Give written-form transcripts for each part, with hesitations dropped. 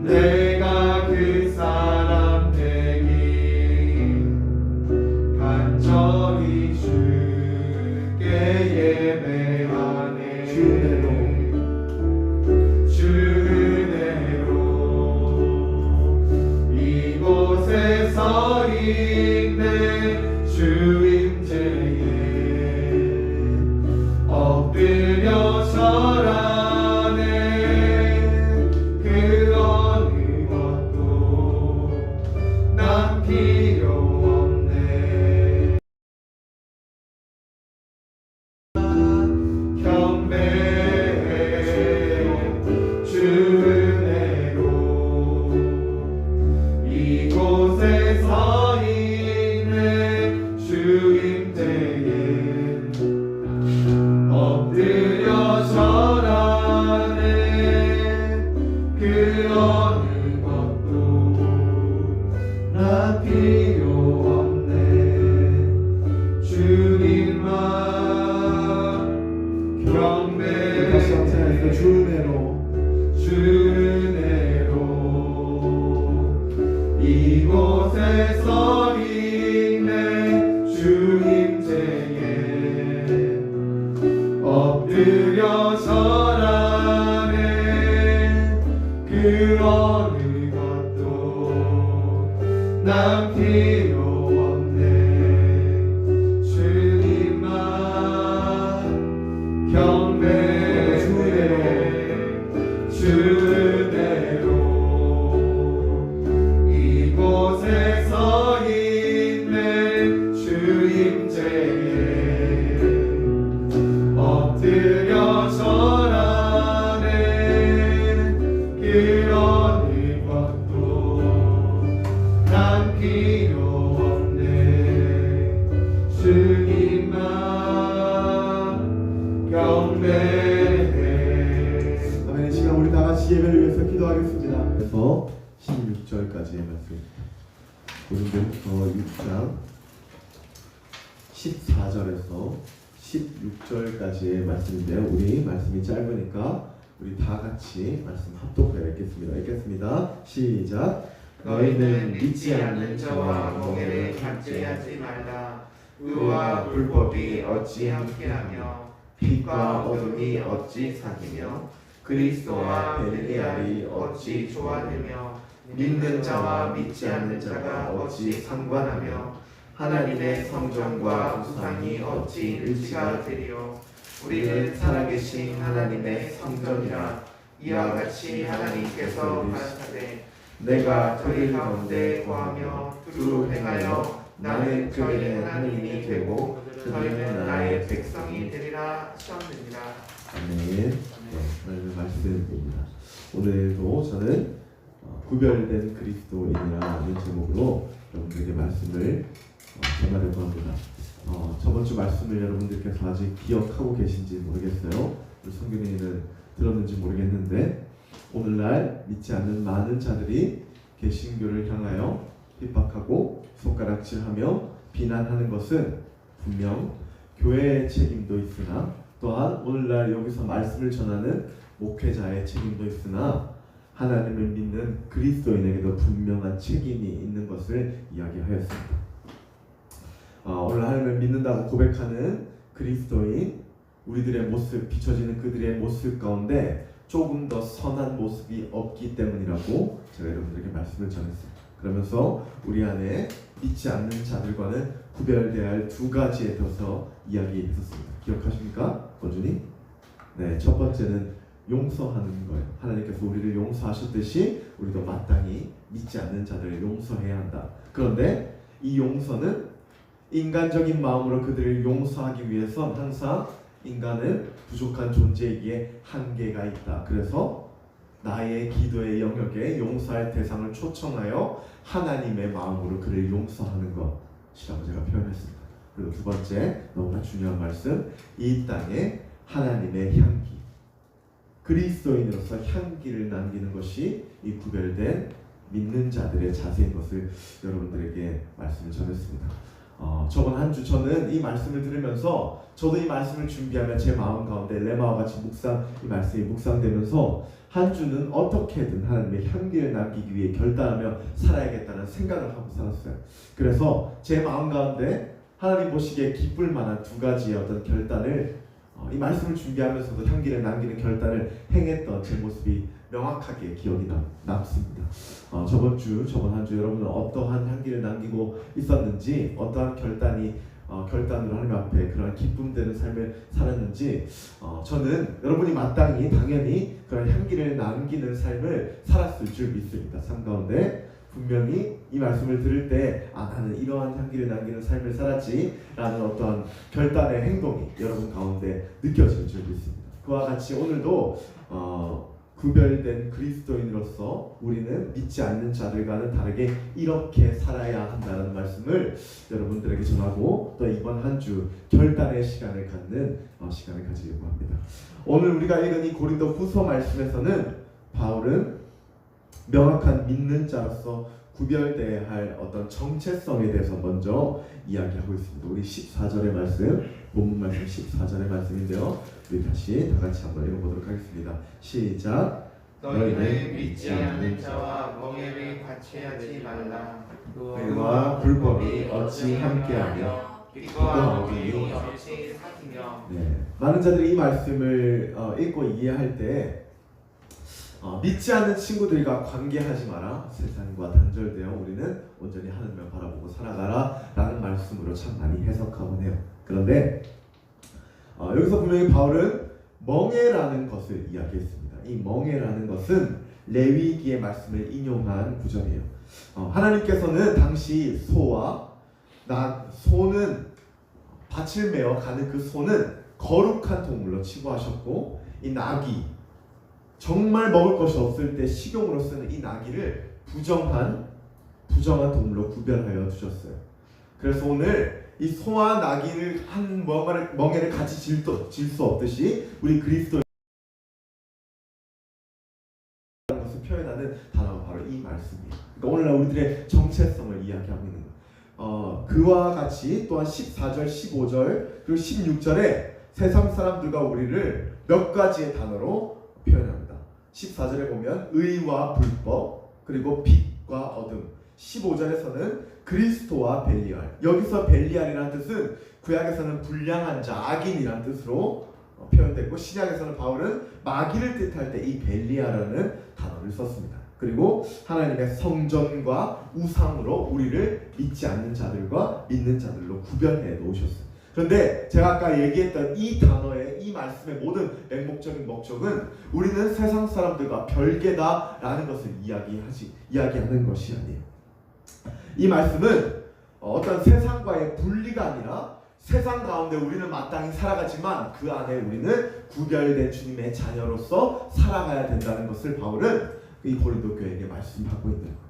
내가 그 사람 되기 간절히 주께 예배하네. 주 은혜로 이곳에 서 있네. 주 임재에 엎드려 절하네. 그 어느 것도 난 필요 없네. 경배해 주 은혜로 이곳에 서 있네. 주 임재에 엎드려 절하네. 그 어느 것도 나 필요 없네. 주님만 경배해. 주 은혜로 이곳에 서 있네. 주 임재에 엎드려 절하네. 그 어느 것도 난 필요 없네. 주님만 경배해. 주 은혜로 이곳에 서 있네. 주 임재에 엎드려 절하네. 그 어느 것도 난 필요 없네. 주님만 경배해. 아멘. 이 시간 우리 다 같이 예배를 위해서 기도하겠습니다. 그래서 16절까지의 말씀. 고린도후서 6장 14절에서 16절까지의 말씀인데요. 우리 말씀이 짧으니까 우리 다 같이 말씀 합독하여 읽겠습니다. 시작. 너희는 믿지 않는 자와 멍에를 단죄하지 말라. 의와 불법이 어찌 함께하며 빛과 어둠이 어찌 사귀며 그리스도와 벨리알이 어찌 조화되며 믿는 자와 믿지 않는 자가 어찌 상관하며 하나님의 성전과 우상이 어찌 일치가 되리요. 우리는 살아계신 하나님의 성전이라. 이와 같이 하나님께서 가라사대 내가 그들 가운데 거하며 두루 행하여 나는 그들의 하나님이 되고 그들은 나의 백성이 되리라 하셨느니라. 아멘. 하나님의 말씀입니다. 오늘도 저는 구별된 그리스도인이라는 제목으로 여러분들에게 말씀을 전하려고 합니다. 저번 주 말씀을 여러분들께서 아직 기억하고 계신지 모르겠어요. 우리 성균이는 들었는지 모르겠는데, 오늘날 믿지 않는 많은 자들이 개신교를 향하여 핍박하고 손가락질하며 비난하는 것은 분명 교회의 책임도 있으나, 또한 오늘날 여기서 말씀을 전하는 목회자의 책임도 있으나, 하나님을 믿는 그리스도인에게도 분명한 책임이 있는 것을 이야기하였습니다. 오늘 하나님을 믿는다고 고백하는 그리스도인, 우리들의 모습, 비춰지는 그들의 모습 가운데 조금 더 선한 모습이 없기 때문이라고 제가 여러분들에게 말씀을 전했습니다. 그러면서 우리 안에 믿지 않는 자들과는 구별되어야 할 두 가지에 대해서 이야기했었습니다. 기억하십니까? 권준이? 네, 첫 번째는 용서하는 거예요. 하나님께서 우리를 용서하셨듯이 우리도 마땅히 믿지 않는 자들을 용서해야 한다. 그런데 이 용서는 인간적인 마음으로 그들을 용서하기 위해서 항상 인간은 부족한 존재이기에 한계가 있다. 그래서 나의 기도의 영역에 용서할 대상을 초청하여 하나님의 마음으로 그를 용서하는 것이라고 제가 표현했습니다. 그리고 두 번째, 너무나 중요한 말씀, 이 땅에 하나님의 향기, 그리스도인으로서 향기를 남기는 것이 이 구별된 믿는 자들의 자세인 것을 여러분들에게 말씀을 전했습니다. 저번 한 주 저는 이 말씀을 들으면서 저도 이 말씀을 준비하며 제 마음 가운데 레마와 같이 이 말씀이 묵상되면서 한 주는 어떻게든 하나님의 향기를 남기기 위해 결단하며 살아야겠다는 생각을 하고 살았어요. 그래서 제 마음 가운데 하나님 보시기에 기쁠 만한 두 가지의 어떤 결단을 이 말씀을 준비하면서도 향기를 남기는 결단을 행했던 제 모습이 명확하게 기억이 남습니다. 저번 한 주 여러분은 어떠한 향기를 남기고 있었는지, 어떠한 결단으로 하나님 앞에 그런 기쁨되는 삶을 살았는지, 저는 여러분이 마땅히 당연히 그런 향기를 남기는 삶을 살았을 줄 믿습니다. 삶 가운데 분명히 이 말씀을 들을 때 나는 이러한 향기를 남기는 삶을 살았지라는 어떤 결단의 행동이 여러분 가운데 느껴질 줄 믿습니다. 그와 같이 오늘도 구별된 그리스도인으로서 우리는 믿지 않는 자들과는 다르게 이렇게 살아야 한다는 말씀을 여러분들에게 전하고 또 이번 한 주 결단의 시간을 갖는 시간을 가지려고 합니다. 오늘 우리가 읽은 이 고린도 후서 말씀에서는 바울은 명확한 믿는 자로서 구별되어야 할 어떤 정체성에 대해서 먼저 이야기하고 있습니다. 우리 14절의 말씀, 본문 말씀 14절의 말씀인데요. 우리 다시 다 같이 한번 읽어보도록 하겠습니다. 시작. 너희는 믿지 않는 자와 멍에를 같이 하지 말라. 의와 불법이 어찌 함께하며 빛과 어둠이 어찌 사귀며. 많은 자들이 이 말씀을 읽고 이해할 때 믿지 않는 친구들과 관계하지 마라. 세상과 단절되어 우리는 온전히 하늘만 바라보고 살아가라 라는 말씀으로 참 많이 해석하곤 해요. 그런데 여기서 분명히 바울은 멍에라는 것을 이야기했습니다. 이 멍에라는 것은 레위기의 말씀을 인용한 구절이에요. 하나님께서는 당시 소는 밭을 메어 가는 그 소는 거룩한 동물로 치부하셨고, 이 나귀 정말 먹을 것이 없을 때 식용으로 쓰는 이 나귀를 부정한 동물로 구별하여 두셨어요. 그래서 오늘 이 소와 나귀를 한 멍에를 같이 질 수 없듯이 우리 그리스도의 것을 표현하는 단어가 바로 이 말씀이에요. 그러니까 오늘날 우리들의 정체성을 이야기하고 있는 거예요. 그와 같이 또한 14절, 15절 그리고 16절에 세상 사람들과 우리를 몇 가지의 단어로 표현합니다. 14절에 보면 의와 불법, 그리고 빛과 어둠. 15절에서는 그리스도와 벨리알. 여기서 벨리알이라는 뜻은 구약에서는 불량한 자, 악인이라는 뜻으로 표현됐고, 신약에서는 바울은 마귀를 뜻할 때 이 벨리알이라는 단어를 썼습니다. 그리고 하나님의 성전과 우상으로 우리를 믿지 않는 자들과 믿는 자들로 구별해 놓으셨어요. 그런데 제가 아까 얘기했던 이 단어의 이 말씀의 모든 맹목적인 목적은 우리는 세상 사람들과 별개다라는 것을 이야기하는 것이 아니에요. 이 말씀은 어떤 세상과의 분리가 아니라 세상 가운데 우리는 마땅히 살아가지만 그 안에 우리는 구별된 주님의 자녀로서 살아가야 된다는 것을 바울은 이 고린도 교회에게 말씀하고 있는 거예요.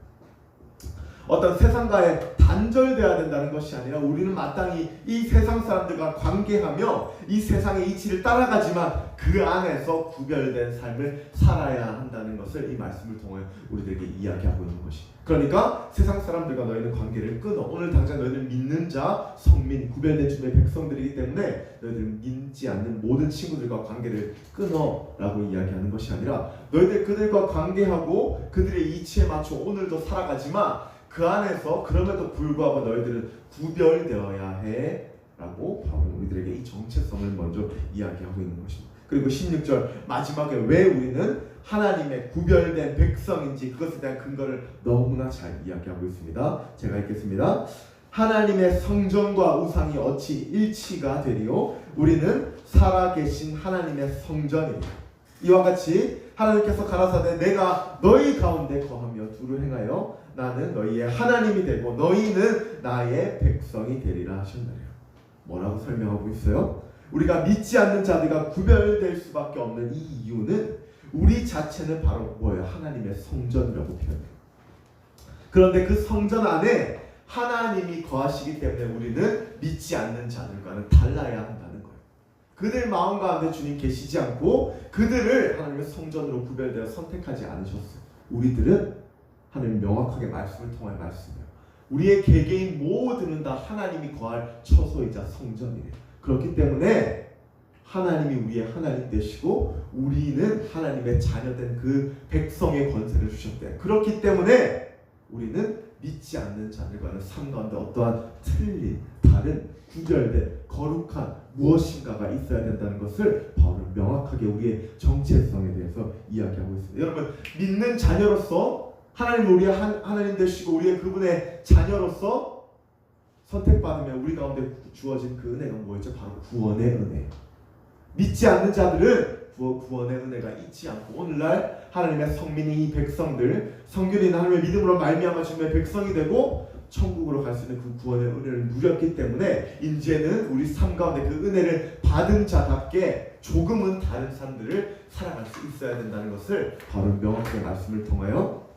어떤 세상과의 단절되어야 된다는 것이 아니라 우리는 마땅히 이 세상 사람들과 관계하며 이 세상의 이치를 따라가지만 그 안에서 구별된 삶을 살아야 한다는 것을 이 말씀을 통해 우리들에게 이야기하고 있는 것입니다. 그러니까 세상 사람들과 너희는 관계를 끊어. 오늘 당장 너희는 믿는 자, 성민, 구별된 주님의 백성들이기 때문에 너희들 믿지 않는 모든 친구들과 관계를 끊어 라고 이야기하는 것이 아니라 너희들 그들과 관계하고 그들의 이치에 맞춰 오늘도 살아가지만 그 안에서 그럼에도 불구하고 너희들은 구별되어야 해 라고 바울은 우리들에게 이 정체성을 먼저 이야기하고 있는 것입니다. 그리고 16절 마지막에 왜 우리는 하나님의 구별된 백성인지 그것에 대한 근거를 너무나 잘 이야기하고 있습니다. 제가 읽겠습니다. 하나님의 성전과 우상이 어찌 일치가 되리요? 우리는 살아계신 하나님의 성전이니 이와 같이 하나님께서 가라사대 내가 너희 가운데 거하며 두루 행하여 나는 너희의 하나님이 되고 너희는 나의 백성이 되리라 하셨나요? 뭐라고 설명하고 있어요? 우리가 믿지 않는 자들과 구별될 수밖에 없는 이 이유는 우리 자체는 바로 뭐예요? 하나님의 성전이라고 표현해요. 그런데 그 성전 안에 하나님이 거하시기 때문에 우리는 믿지 않는 자들과는 달라야 한다는 거예요. 그들 마음 가운데 주님 계시지 않고 그들을 하나님의 성전으로 구별되어 선택하지 않으셨어요. 우리들은 하나님 명확하게 말씀을 통해 말씀해요. 우리의 개개인 모두는 다 하나님이 거할 처소이자 성전이에요. 그렇기 때문에 하나님이 우리의 하나님 되시고 우리는 하나님의 자녀된 그 백성의 권세를 주셨대요. 그렇기 때문에 우리는 믿지 않는 자들과는 삶 가운데 어떠한 틀린, 다른, 구별된, 거룩한 무엇인가가 있어야 된다는 것을 바울은 명확하게 우리의 정체성에 대해서 이야기하고 있습니다. 여러분, 믿는 자녀로서 하나님 우리의 하나님 되시고 우리의 그분의 자녀로서 선택받으면 우리 가운데 주어진 그 은혜가 뭐였죠? 바로 구원의 은혜예요. 믿지 않는 자들은 구원의 은혜가 있지 않고 오늘날 하나님의 성민이 이 백성들 성결인 하나님의 믿음으로 말미암아 주님의 백성이 되고 천국으로 갈 수 있는 그 구원의 은혜를 누렸기 때문에 이제는 우리 삶 가운데 그 은혜를 받은 자답게 조금은 다른 삶들을 살아갈 수 있어야 된다는 것을 바로 명확하게 말씀을 통하여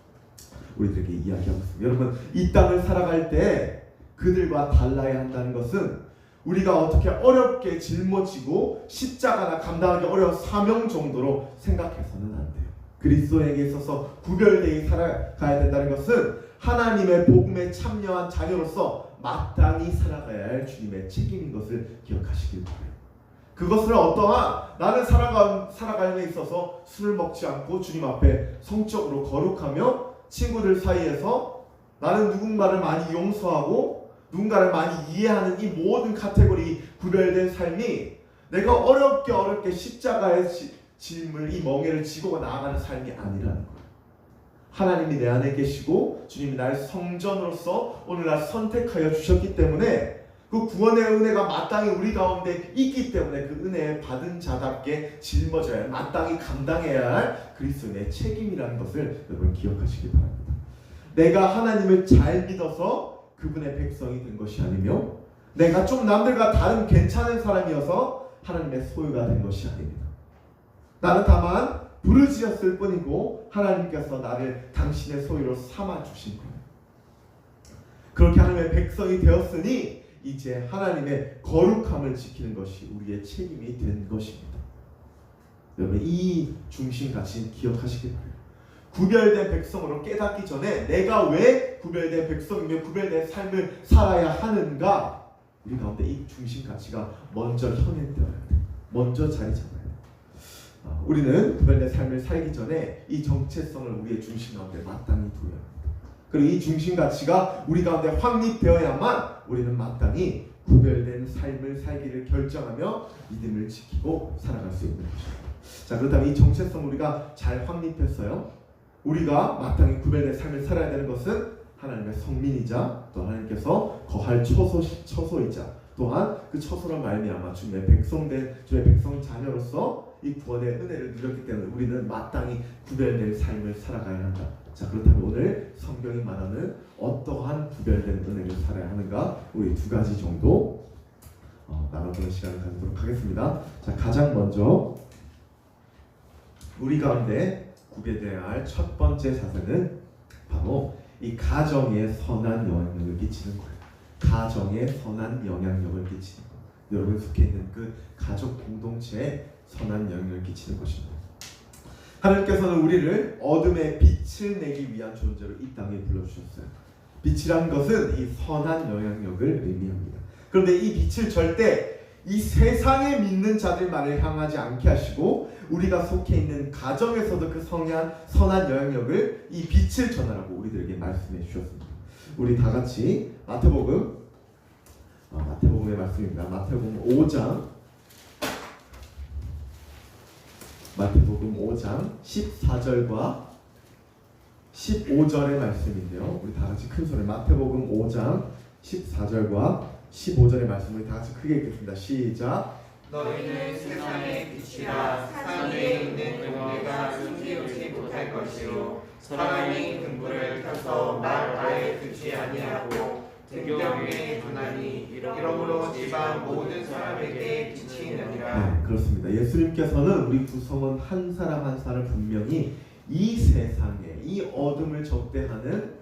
우리들에게 이야기하고 있습니다. 여러분, 이 땅을 살아갈 때 그들과 달라야 한다는 것은 우리가 어떻게 어렵게 짊어지고 십자가나 감당하기 어려운 사명 정도로 생각해서는 안 돼요. 그리스도에게 있어서 구별되게 살아가야 된다는 것은 하나님의 복음에 참여한 자녀로서 마땅히 살아가야 할 주님의 책임인 것을 기억하시길 바라요. 그것을 어떠한 나는 살아감에 있어서 술을 먹지 않고 주님 앞에 성적으로 거룩하며 친구들 사이에서 나는 누군가를 많이 용서하고 누군가를 많이 이해하는 이 모든 카테고리 구별된 삶이 내가 어렵게 십자가의 짐을 이 멍에를 지고 나아가는 삶이 아니라는 거예요. 하나님이 내 안에 계시고 주님이 나를 성전으로서 오늘날 선택하여 주셨기 때문에 그 구원의 은혜가 마땅히 우리 가운데 있기 때문에 그 은혜 받은 자답게 짊어져야 할, 마땅히 감당해야 할 그리스도의 책임이라는 것을 여러분 기억하시기 바랍니다. 내가 하나님을 잘 믿어서 그분의 백성이 된 것이 아니며 내가 좀 남들과 다른 괜찮은 사람이어서 하나님의 소유가 된 것이 아닙니다. 나는 다만 부르짖었을 뿐이고 하나님께서 나를 당신의 소유로 삼아주신 거예요. 그렇게 하나님의 백성이 되었으니 이제 하나님의 거룩함을 지키는 것이 우리의 책임이 된 것입니다. 여러분, 이 중심같이 기억하시기 바랍니다. 구별된 백성으로 깨닫기 전에 내가 왜 구별된 백성이며 구별된 삶을 살아야 하는가, 우리 가운데 이 중심 가치가 먼저 현현되어야 돼. 먼저 자리 잡아야 돼. 우리는 구별된 삶을 살기 전에 이 정체성을 우리의 중심 가운데 마땅히 두어야 합니다. 그리고 이 중심 가치가 우리 가운데 확립되어야만 우리는 마땅히 구별된 삶을 살기를 결정하며 믿음을 지키고 살아갈 수 있는 것입니다. 자, 그렇다면 이 정체성 우리가 잘 확립했어요. 우리가 마땅히 구별된 삶을 살아야 되는 것은 하나님의 성민이자 또 하나님께서 거할 처소이자 또한 그 처소로 말미암아 주님의 백성된 주의 백성 자녀로서 이 구원의 은혜를 누렸기 때문에 우리는 마땅히 구별된 삶을 살아가야 한다. 자, 그렇다면 오늘 성경이 말하는 어떠한 구별된 은혜를 살아야 하는가, 우리 두 가지 정도 나눠보는 시간을 가지도록 하겠습니다. 자, 가장 먼저 우리 가운데 구별되어야 할 첫 번째 자세는 바로 이 가정에 선한 영향력을 끼치는 거예요. 가정에 선한 영향력을 끼치는 것. 여러분 속해 있는 그 가족 공동체에 선한 영향력을 끼치는 것입니다. 하나님께서는 우리를 어둠의 빛을 내기 위한 존재로 이 땅에 불러주셨어요. 빛이란 것은 이 선한 영향력을 의미합니다. 그런데 이 빛을 절대 이 세상에 믿는 자들만을 향하지 않게 하시고 우리가 속해 있는 가정에서도 그 선한 영향력을, 이 빛을 전하라고 우리들에게 말씀해 주셨습니다. 우리 다 같이 마태복음의 말씀입니다. 마태복음 5장 14절과 15절의 말씀인데요. 우리 다 같이 큰 소리 마태복음 5장 14절과 15절의 말씀을 다 같이 크게 읽겠습니다. 시작. 너희는 세상의 빛이라. 산 위에 있는 등불가 숨기우지 못할 것이요 사람이 등불을 켜서 말 아래 두지 아니하고 등경 위에 두나니 이러므로 집안 모든 사람에게 빛이 나니라. 네, 그렇습니다. 예수님께서는 우리 구성원 한 사람 한 사람을 분명히 이 세상에 이 어둠을 적대하는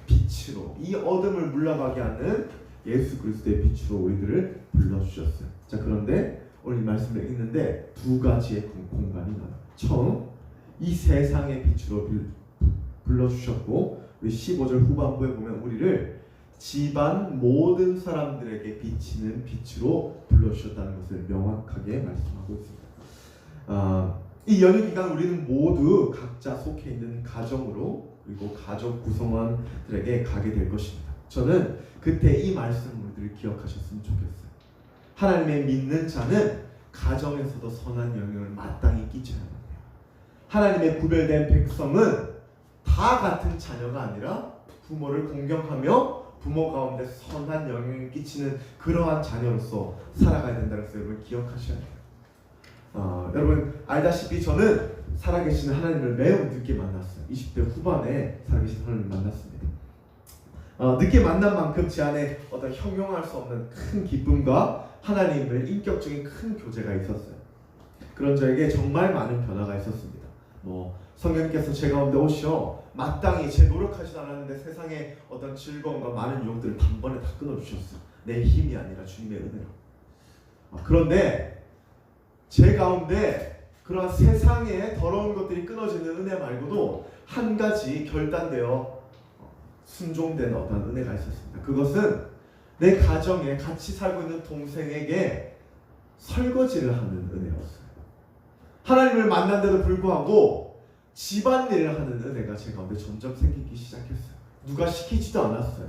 빛으로, 이 어둠을 물러가게 하는 예수 그리스도의 빛으로 우리들을 불러주셨어요. 자, 그런데 오늘 이 말씀을 읽는데 두 가지의 공간이 나와요. 처음, 이 세상의 빛으로 불러주셨고, 우리 15절 후반부에 보면 우리를 집안 모든 사람들에게 비치는 빛으로 불러주셨다는 것을 명확하게 말씀하고 있습니다. 이 연휴 기간 우리는 모두 각자 속해 있는 가정으로 그리고 가족 구성원들에게 가게 될 것입니다. 저는 그때 이 말씀을 기억하셨으면 좋겠어요. 하나님의 믿는 자는 가정에서도 선한 영향을 마땅히 끼쳐야 합니다. 하나님의 구별된 백성은 다 같은 자녀가 아니라 부모를 공경하며 부모 가운데 선한 영향을 끼치는 그러한 자녀로서 살아가야 된다는 것을 여러분 기억하셔야 돼요. 여러분 알다시피 저는 살아계시는 하나님을 매우 늦게 만났어요. 20대 후반에 살아계신 하나님을 만났습니다. 늦게 만난 만큼 제 안에 어떤 형용할 수 없는 큰 기쁨과 하나님을 인격적인 큰 교제가 있었어요. 그런 저에게 정말 많은 변화가 있었습니다. 성령께서 제 가운데 오셔 마땅히 제 노력하지도 않았는데 세상의 어떤 즐거움과 많은 유혹들을 단번에 다 끊어주셨어요. 내 힘이 아니라 주님의 은혜로. 그런데 제 가운데 그러한 세상의 더러운 것들이 끊어지는 은혜 말고도 한 가지 결단되어 순종되는 어떤 은혜가 있었습니다. 그것은 내 가정에 같이 살고 있는 동생에게 설거지를 하는 은혜였어요. 하나님을 만난데도 불구하고 집안일을 하는 은혜가 제 가운데 점점 생기기 시작했어요. 누가 시키지도 않았어요.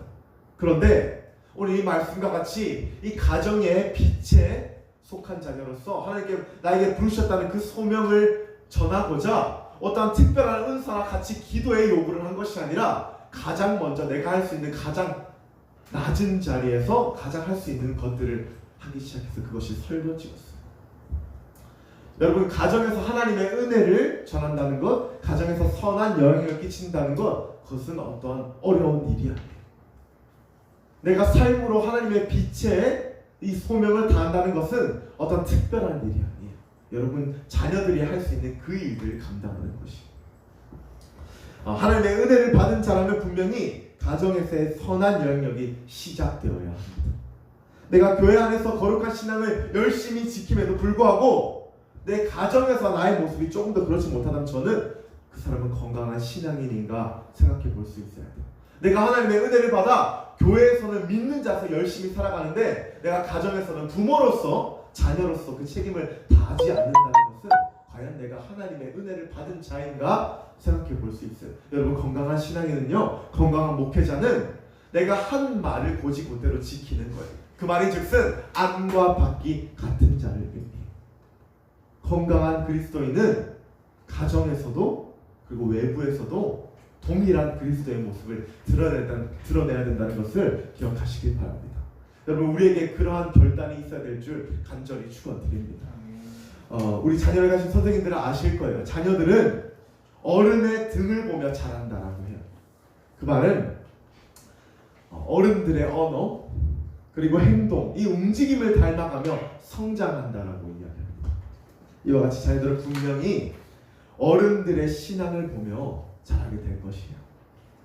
그런데 오늘 이 말씀과 같이 이 가정의 빛에 속한 자녀로서 하나님께 나에게 부르셨다는 그 소명을 전하고자 어떠한 특별한 은사와 같이 기도의 요구를 한 것이 아니라 가장 먼저 내가 할 수 있는 가장 낮은 자리에서 가장 할 수 있는 것들을 하기 시작해서 그것이 설거지였어요. 여러분 가정에서 하나님의 은혜를 전한다는 것, 가정에서 선한 영향을 끼친다는 것, 그것은 어떠한 어려운 일이 아니에요. 내가 삶으로 하나님의 빛에 이 소명을 다한다는 것은 어떤 특별한 일이 아니에요. 여러분 자녀들이 할 수 있는 그 일들을 감당하는 것이에요. 하나님의 은혜를 받은 자라면 분명히 가정에서의 선한 영향력이 시작되어야 합니다. 내가 교회 안에서 거룩한 신앙을 열심히 지킴에도 불구하고 내 가정에서 나의 모습이 조금 더 그렇지 못하다면 저는 그 사람은 건강한 신앙인인가 생각해 볼 수 있어야 돼요. 내가 하나님의 은혜를 받아 교회에서는 믿는 자서 열심히 살아가는데 내가 가정에서는 부모로서 자녀로서 그 책임을 다하지 않는다는 것은 과연 내가 하나님의 은혜를 받은 자인가 생각해 볼 수 있어요. 여러분 건강한 신앙인은요, 건강한 목회자는 내가 한 말을 고지고대로 지키는 거예요. 그 말이 즉슨 안과 밖이 같은 자를 의미해요. 건강한 그리스도인은 가정에서도 그리고 외부에서도 동일한 그리스도의 모습을 드러내야 된다는 것을 기억하시길 바랍니다. 여러분 우리에게 그러한 결단이 있어야 될 줄 간절히 축원드립니다. 우리 자녀를 가진 선생님들은 아실 거예요. 자녀들은 어른의 등을 보며 자란다라고 해요. 그 말은 어른들의 언어 그리고 행동, 이 움직임을 닮아가며 성장한다라고 이야기합니다. 이와 같이 자녀들은 분명히 어른들의 신앙을 보며 자라게 될 것이에요.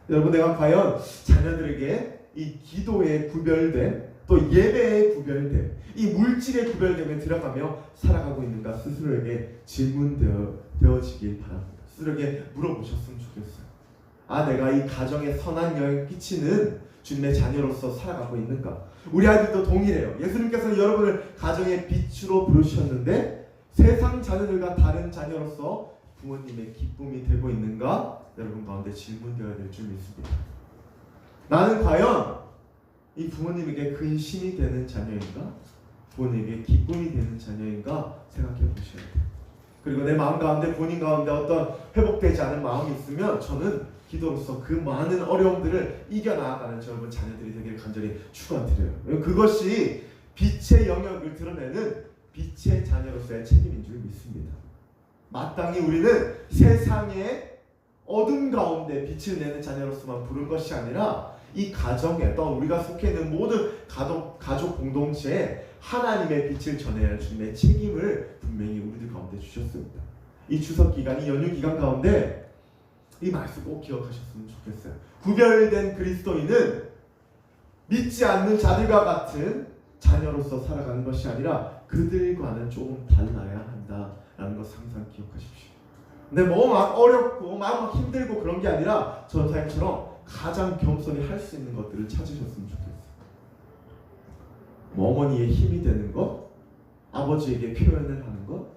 여러분 내가 과연 자녀들에게 이 기도에 구별된 또 예배에 구별된 이 물질의 구별됨에 들어가며 살아가고 있는가 스스로에게 질문되어지길 바랍니다. 스스로에게 물어보셨으면 좋겠어요. 내가 이 가정에 선한 영향을 끼치는 주님의 자녀로서 살아가고 있는가? 우리 아이들도 동일해요. 예수님께서는 여러분을 가정의 빛으로 부르셨는데 세상 자녀들과 다른 자녀로서 부모님의 기쁨이 되고 있는가? 여러분 가운데 질문되어야 될 줄 믿습니다. 나는 과연 이 부모님에게 근심이 되는 자녀인가? 부모님에게 기쁨이 되는 자녀인가? 생각해 보셔야 돼요. 그리고 내 마음 가운데 본인 가운데 어떤 회복되지 않은 마음이 있으면 저는 기도로서 그 많은 어려움들을 이겨나가는 여러분 자녀들이 되기를 간절히 축원드려요. 그것이 빛의 영역을 드러내는 빛의 자녀로서의 책임인 줄 믿습니다. 마땅히 우리는 세상의 어둠 가운데 빛을 내는 자녀로서만 부른 것이 아니라 이 가정에 또 우리가 속해 있는 모든 가족 공동체에 하나님의 빛을 전해야 할 주님의 책임을 분명히 우리들 가운데 주셨습니다. 이 추석 기간, 이 연휴 기간 가운데 이 말씀 꼭 기억하셨으면 좋겠어요. 구별된 그리스도인은 믿지 않는 자들과 같은 자녀로서 살아가는 것이 아니라 그들과는 조금 달라야 한다라는 것을 항상 기억하십시오. 근데 막 어렵고 막 힘들고 그런 게 아니라 전사님처럼 가장 겸손히 할 수 있는 것들을 찾으셨으면 좋겠어요. 뭐 어머니의 힘이 되는 것, 아버지에게 표현을 하는 것,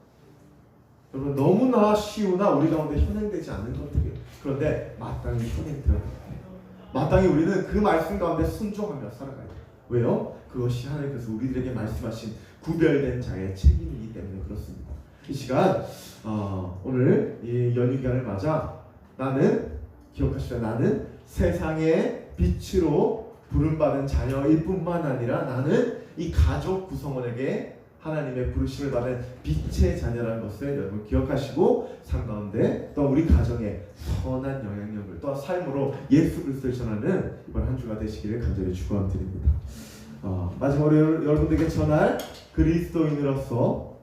여러분 너무나 쉬우나 우리 가운데 현행되지 않는 것들이에요. 그런데 마땅히 현행되어야 돼요. 마땅히 우리는 그 말씀 가운데 순종하며 살아가야 돼요. 왜요? 그것이 하나님께서 우리들에게 말씀하신 구별된 자의 책임이기 때문에 그렇습니다. 이 시간 오늘 이 연휴 기간을 맞아 나는 기억하시라, 나는 세상의 빛으로 부름받은 자녀일 뿐만 아니라 나는 이 가족 구성원에게 하나님의 부르심을 받은 빛의 자녀라는 것을 여러분 기억하시고 삶 가운데 또 우리 가정에 선한 영향력을 또 삶으로 예수 그리스도를 전하는 이번 한 주가 되시기를 간절히 축원드립니다. 마지막으로 여러분들에게 전할 그리스도인으로서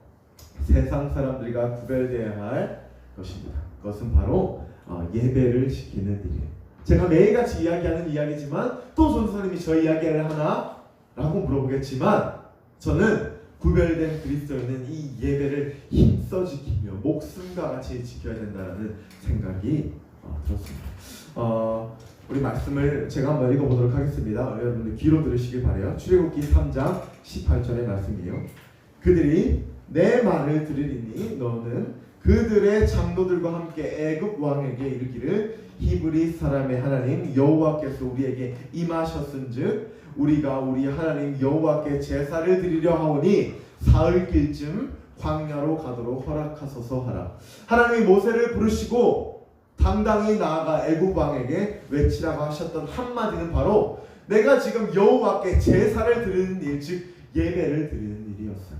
세상 사람들과 구별되어야 할 것입니다. 그것은 바로 예배를 지키는 일이에요. 제가 매일같이 이야기하는 이야기지만 또 전도사님이 저 이야기를 하나? 라고 물어보겠지만 저는 구별된 그리스도인은 이 예배를 힘써 지키며 목숨과 같이 지켜야 된다는 생각이 들었습니다. 우리 말씀을 제가 한번 읽어보도록 하겠습니다. 여러분들 귀로 들으시길 바라요. 출애굽기 3장 18절의 말씀이에요. 그들이 내 말을 들으리니 너는 그들의 장로들과 함께 애굽 왕에게 이르기를 히브리 사람의 하나님 여호와께서 우리에게 임하셨은즉 우리가 우리 하나님 여호와께 제사를 드리려 하오니 사흘길쯤 광야로 가도록 허락하소서 하라. 하나님이 모세를 부르시고 당당히 나아가 애굽 왕에게 외치라고 하셨던 한마디는 바로 내가 지금 여호와께 제사를 드리는 일, 즉 예배를 드리는 일이었어요.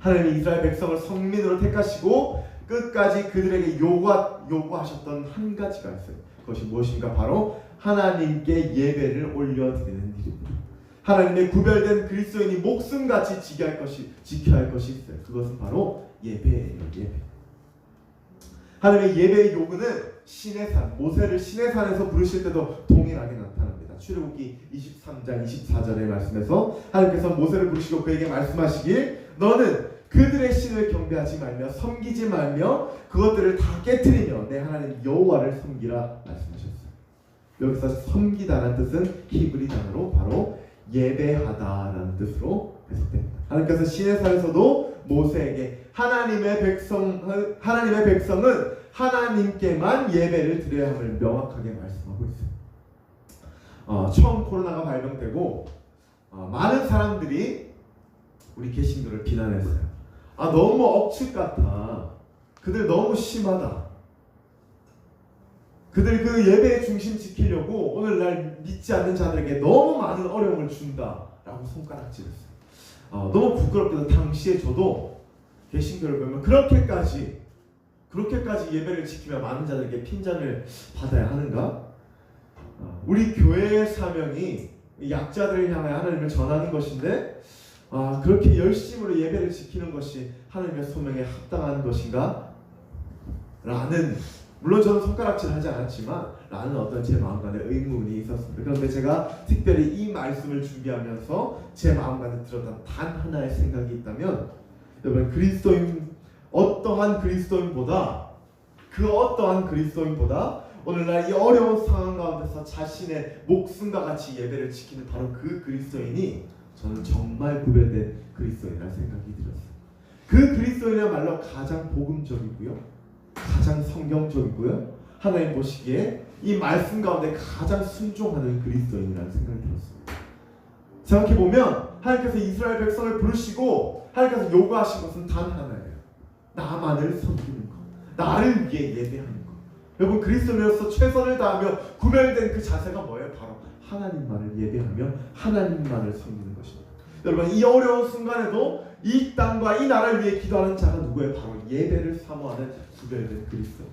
하나님이 이스라엘 백성을 성민으로 택하시고 끝까지 그들에게 요구하셨던 한 가지가 있어요. 그것이 무엇인가? 바로 하나님께 예배를 올려드리는 일입니다. 하나님의 구별된 그리스도인이 목숨같이 지켜야 할 것이 있어요. 그것은 바로 예배예요. 예배. 하나님의 예배의 요구는 시내산, 모세를 시내산에서 부르실 때도 동일하게 나타납니다. 출애굽기 23장 24절의 말씀에서 하나님께서 모세를 부르시고 그에게 말씀하시길 너는 그들의 신을 경배하지 말며 섬기지 말며 그것들을 다 깨트리며 내 하나님 여호와를 섬기라 말씀하셨어요. 여기서 섬기다라는 뜻은 히브리 단어로 바로 예배하다라는 뜻으로 해석됩니다. 하나님께서 시내산에서도 모세에게 하나님의 백성은 하나님께만 예배를 드려야 함을 명확하게 말씀하고 있어요. 처음 코로나가 발병되고 많은 사람들이 우리 개신교를 비난했어요. 너무 억측 같아. 그들 너무 심하다. 그들 그 예배의 중심 지키려고 오늘날 믿지 않는 자들에게 너무 많은 어려움을 준다라고 손가락질했어요. 너무 부끄럽게도 당시에 저도 개신교를 보면 그렇게까지 예배를 지키며 많은 자들에게 핀잔을 받아야 하는가? 우리 교회의 사명이 약자들을 향해 하나님을 전하는 것인데 그렇게 열심으로 예배를 지키는 것이 하나님의 소명에 합당한 것인가? 라는, 물론 저는 손가락질 하지 않았지만 라는 어떤 제 마음간에 의문이 있었습니다. 그런데 제가 특별히 이 말씀을 준비하면서 제 마음간에 들었던 단 하나의 생각이 있다면, 여러분, 어떠한 그리스도인보다 오늘날 이 어려운 상황 가운데서 자신의 목숨과 같이 예배를 지키는 바로 그 그리스도인이 저는 정말 구별된 그리스도인이라는 생각이 들었어요. 그 그리스도인이야말로 가장 복음적이고요, 가장 성경적이고요, 하나님 보시기에 이 말씀 가운데 가장 순종하는 그리스도인이라는 생각이 들었습니다. 생각해보면 하나님께서 이스라엘 백성을 부르시고 하나님께서 요구하신 것은 단 하나예요. 나만을 섬기는 것, 나를 위해 예배하는 것. 여러분, 그리스도인으로서 최선을 다하며 구별된 그 자세가 뭐예요? 바로 하나님만을 예배하며 하나님만을 섬기는 것입니다. 여러분, 이 어려운 순간에도 이 땅과 이 나라를 위해 기도하는 자가 누구예요? 바로 예배를 사모하는 구별된 그리스도인.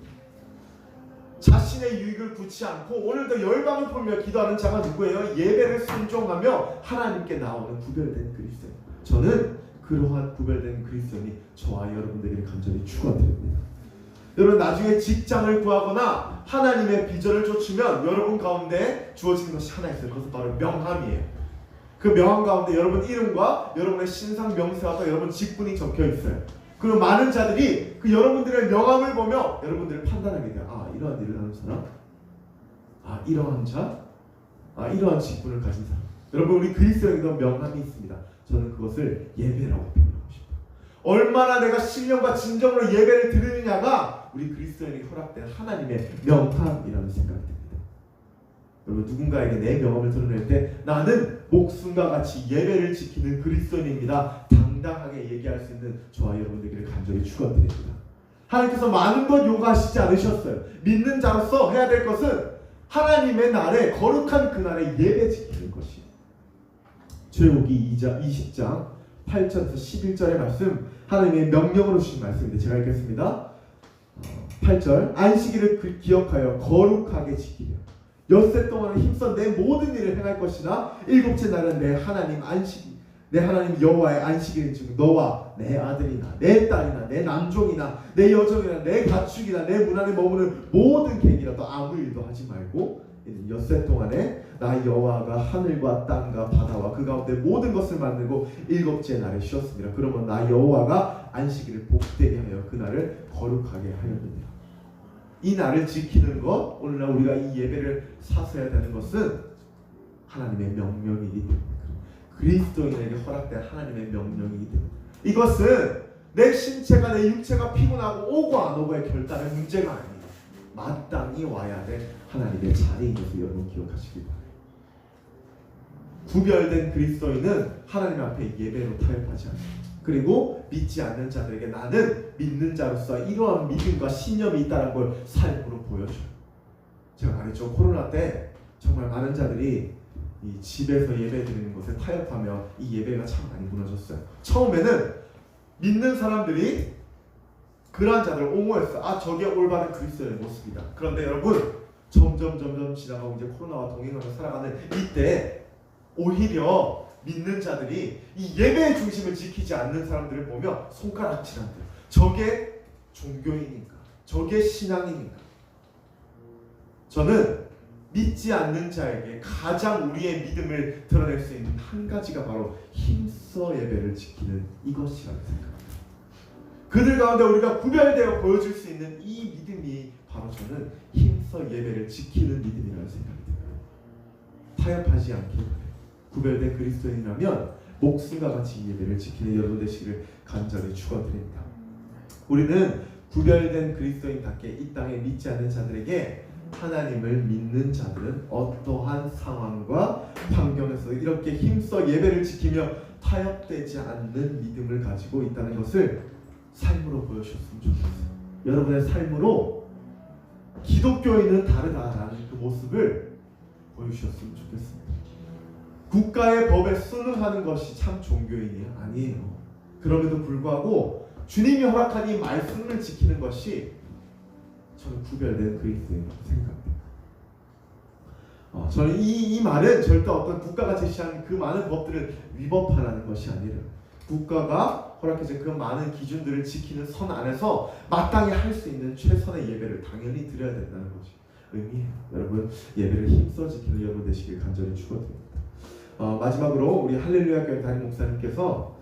자신의 유익을 구치 않고 오늘도 열방을 보며 기도하는 자가 누구예요? 예배를 순종하며 하나님께 나오는 구별된 그리스도인. 저는 그러한 구별된 그리스도인이 저와 여러분들에게 간절히 축원드립니다. 여러분, 나중에 직장을 구하거나 하나님의 비전을 쫓으면 여러분 가운데 주어지는 것이 하나 있어요. 그것은 바로 명함이에요. 그 명함 가운데 여러분 이름과 여러분의 신상 명세와 여러분 직분이 적혀 있어요. 그리고 많은 자들이 그 여러분들의 명함을 보며 여러분들을 판단하게 돼요. 이러한 일을 하는 사람, 이러한 자, 이러한 직분을 가진 사람. 여러분, 우리 그리스도인도 명함이 있습니다. 저는 그것을 예배라고 표현하고 싶어요. 얼마나 내가 신령과 진정으로 예배를 드리느냐가 우리 그리스도인에게 허락된 하나님의 명함이라는 생각이 듭니다. 여러분, 누군가에게 내 명함을 드러낼 때 나는 목숨과 같이 예배를 지키는 그리스도인입니다, 당당하게 얘기할 수 있는 저와 여러분들에게 간절히 축원드립니다. 하나님께서 많은 것 요구하시지 않으셨어요. 믿는 자로서 해야 될 것은 하나님의 날에, 거룩한 그날에 예배 지키는 것이에요. 출애굽기 20장 8절에서 11절의 말씀, 하나님의 명령으로 주신 말씀인데 제가 읽겠습니다. 8절, 안식일을 기억하여 거룩하게 지키며 엿새 동안은 힘써 내 모든 일을 행할 것이나 일곱째 날은 내 하나님 여호와의 안식일인즉 너와 내 아들이나 내 딸이나 내 남종이나 내 여종이나 내 가축이나 내 문 안에 머무는 모든 객이라 또 아무 일도 하지 말고 엿새 동안에 나 여호와가 하늘과 땅과 바다와 그 가운데 모든 것을 만들고 일곱째 날에 쉬었습니다. 그러면 나 여호와가 안식일을 복되게 하여 그 날을 거룩하게 하였느니라. 이 날을 지키는 것, 오늘날 우리가 이 예배를 사서야 되는 것은 하나님의 명령이기 때문에, 그리스도인에게 허락된 하나님의 명령이기 때문에, 이것은 내 신체가, 내 육체가 피곤하고 오고 안 오고의 결단의 문제가 아닙니다. 마땅히 와야 될 하나님의 자리인 것을 여러분 기억하시기 바랍니다. 구별된 그리스도인은 하나님 앞에 예배로 타협하지 않습니다. 그리고 믿지 않는 자들에게 나는 믿는 자로서 이러한 믿음과 신념이 있다는 걸 삶으로 보여줘요. 제가 말했죠. 코로나 때 정말 많은 자들이 이 집에서 예배 드리는 것에 타협하며 이 예배가 참 많이 무너졌어요. 처음에는 믿는 사람들이 그러한 자들을 옹호했어요. 저게 올바른 그리스도의 모습이다. 그런데 여러분, 점점 지나가고 이제 코로나와 동행하며 살아가는 이때 오히려 믿는 자들이 이 예배의 중심을 지키지 않는 사람들을 보며 손가락질한대요. 저게 종교인인가? 저게 신앙인인가? 저는 믿지 않는 자에게 가장 우리의 믿음을 드러낼 수 있는 한 가지가 바로 힘써 예배를 지키는 이것이라고 생각합니다. 그들 가운데 우리가 구별되어 보여줄 수 있는 이 믿음이 바로 저는 힘써 예배를 지키는 믿음이라는 생각이 듭니다. 타협하지 않길 바라요. 구별된 그리스도인이라면 목숨과 같이 예배를 지키는 여러분 되시기를 간절히 축원드립니다. 우리는 구별된 그리스도인답게 이 땅에 믿지 않는 자들에게 하나님을 믿는 자들은 어떠한 상황과 환경에서 이렇게 힘써 예배를 지키며 타협되지 않는 믿음을 가지고 있다는 것을 삶으로 보여주셨으면 좋겠어요. 여러분의 삶으로 기독교인은 다르다라는 그 모습을 보여주셨으면 좋겠습니다. 국가의 법에 순응하는 것이 참 종교인이 아니에요. 그럼에도 불구하고 주님이 허락한 이 말씀을 지키는 것이 저는 구별된 그리스도인이라고 생각합니다. 저는 이 말은 절대 어떤 국가가 제시한 그 많은 법들을 위법하라는 것이 아니라 국가가 허락해준 그 많은 기준들을 지키는 선 안에서 마땅히 할 수 있는 최선의 예배를 당연히 드려야 된다는 것이 의미해요. 여러분, 예배를 힘써 지키는 여러분 되시길 간절히 축원드립니다. 마지막으로 우리 할렐루야 교회 담임 목사님께서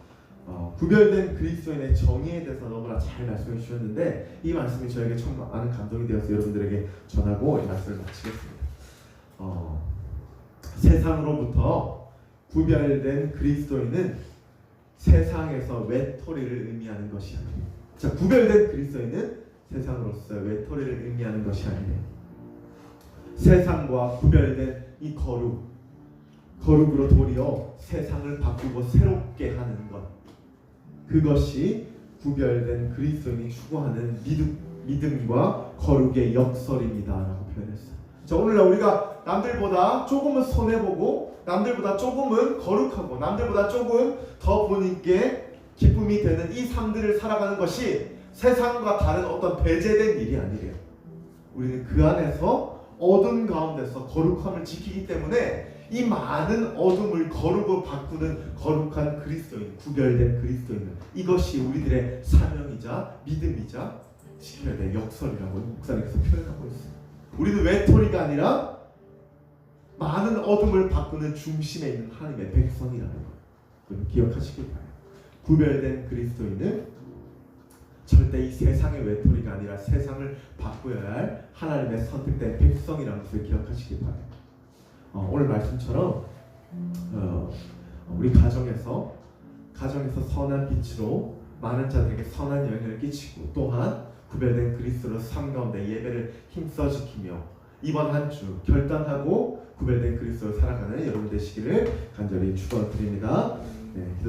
구별된 그리스도인의 정의에 대해서 너무나 잘 말씀해 주셨는데 이 말씀이 저에게 참 많은 감동이 되어서 여러분들에게 전하고 이 말씀을 마치겠습니다. 세상으로부터 구별된 그리스도인은 세상에서 외톨이를 의미하는 것이 아니에요. 자, 구별된 그리스도인은 세상으로서의 외톨이를 의미하는 것이 아니에요. 세상과 구별된 이 거룩으로 도리어 세상을 바꾸고 새롭게 하는 것, 그것이 구별된 그리스도인이 추구하는 믿음과 거룩의 역설입니다라고 표현했어요. 자, 오늘날 우리가 남들보다 조금은 손해보고 남들보다 조금은 거룩하고 남들보다 조금 더 본인께 기쁨이 되는 이 삶들을 살아가는 것이 세상과 다른 어떤 배제된 일이 아니래요. 우리는 그 안에서 어둠 가운데서 거룩함을 지키기 때문에 이 많은 어둠을 거룩으로 바꾸는 거룩한 그리스도인, 구별된 그리스도인, 이것이 우리들의 사명이자 믿음이자 지켜야 될 역설이라고 목사님께서 표현하고 있습니다. 우리는 외톨이가 아니라 많은 어둠을 바꾸는 중심에 있는 하나님의 백성이라는 것, 기억하시길 바랍니다. 구별된 그리스도인은 절대 이 세상의 외톨이가 아니라 세상을 바꾸어야 할 하나님의 선택된 백성이라는 것을 기억하시기 바랍니다. 오늘 말씀처럼 우리 가정에서 선한 빛으로 많은 자들에게 선한 영향을 끼치고 또한 구별된 그리스도로 삶 가운데 예배를 힘써 지키며 이번 한 주 결단하고 구별된 그리스도로 살아가는 여러분 되시기를 간절히 축원드립니다. 네.